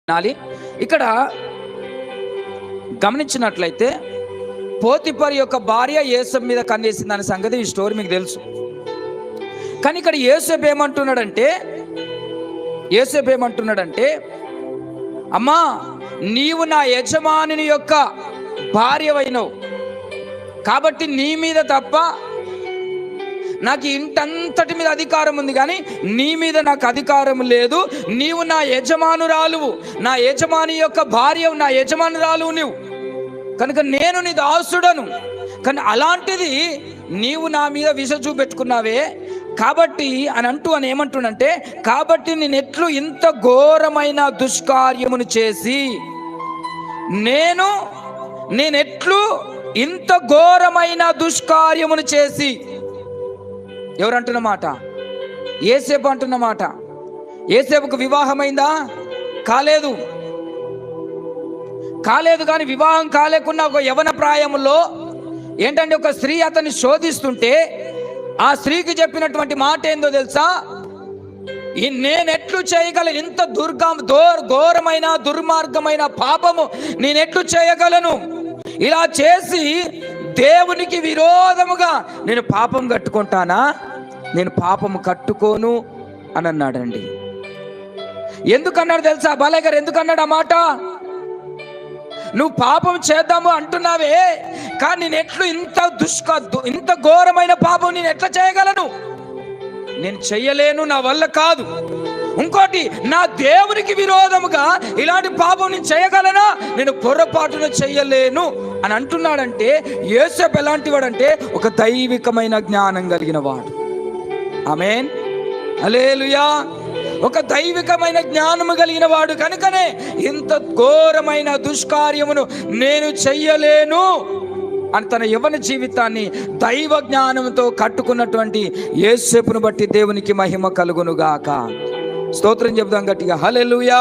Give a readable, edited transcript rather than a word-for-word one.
వినాలి. ఇక్కడ గమనించినట్లయితే పోతిఫర్ యొక్క భార్య యేసేపు మీద కన్నేసింది అనే సంగతి ఈ స్టోరీ మీకు తెలుసు. కానీ ఇక్కడ యేసేపు ఏమంటున్నాడంటే అమ్మా, నీవు నా యజమానుని యొక్క భార్యవైనవు కాబట్టి నీ మీద తప్ప నాకు ఇంటంతటి మీద అధికారం ఉంది, కానీ నీ మీద నాకు అధికారం లేదు. నీవు నా యజమానురాలువు, నా యజమాని యొక్క భార్యవు, నా యజమానురాలువు నీవు, కనుక నేను నీ దాసుడను. కానీ అలాంటిది నీవు నా మీద విష చూపెట్టుకున్నావే కాబట్టి అని ఏమంటున్నంటే, కాబట్టి నేనెట్లు ఇంత ఘోరమైన దుష్కార్యమును చేసి నేనెట్లు ఇంత ఘోరమైన దుష్కార్యమును చేసి, ఎవరంటున్న మాట? యేసేపు అంటున్న మాట. యేసేపుకు వివాహమైందా? కాలేదు. కానీ వివాహం కాలేకున్నా ఒక యవన ప్రాయంలో ఏంటంటే ఒక స్త్రీ అతన్ని శోధిస్తుంటే ఆ స్త్రీకి చెప్పినటువంటి మాట ఏందో తెలుసా? నేనెట్లు చేయగలను? ఇంత ఘోరమైన దుర్మార్గమైన పాపము నేనెట్లు చేయగలను? ఇలా చేసి దేవునికి విరోధముగా నేను పాపం కట్టుకుంటానా? నేను పాపము కట్టుకోను అని అన్నాడండి. ఎందుకన్నాడు తెలుసా? బాలయ్య గారు ఎందుకన్నాడు ఆ మాట? నువ్వు పాపం చేద్దాము అంటున్నావే, కానీ నేను ఎట్లు ఇంత ఘోరమైన పాపం నేను ఎట్లా చేయగలను? నేను చెయ్యలేను, నా వల్ల కాదు. ఇంకోటి, నా దేవునికి విరోధముగా ఇలాంటి పాపం నేను చేయగలనా? నేను పొరపాటున చెయ్యలేను అని అంటున్నాడంటే యేసేపు ఎలాంటి వాడంటే ఒక దైవికమైన జ్ఞానం కలిగిన వాడు. ఆమేన్, హల్లెలూయా. ఒక దైవికమైన జ్ఞానము కలిగిన వాడు కనుకనే ఇంత ఘోరమైన దుష్కార్యమును నేను చెయ్యలేను అని తన యవ్వన జీవితాన్ని దైవ జ్ఞానంతో కట్టుకున్నటువంటి యేసేపును బట్టి దేవునికి మహిమ కలుగునుగాక. స్తోత్రం చెబుదాం గట్టిగా, హల్లెలూయా.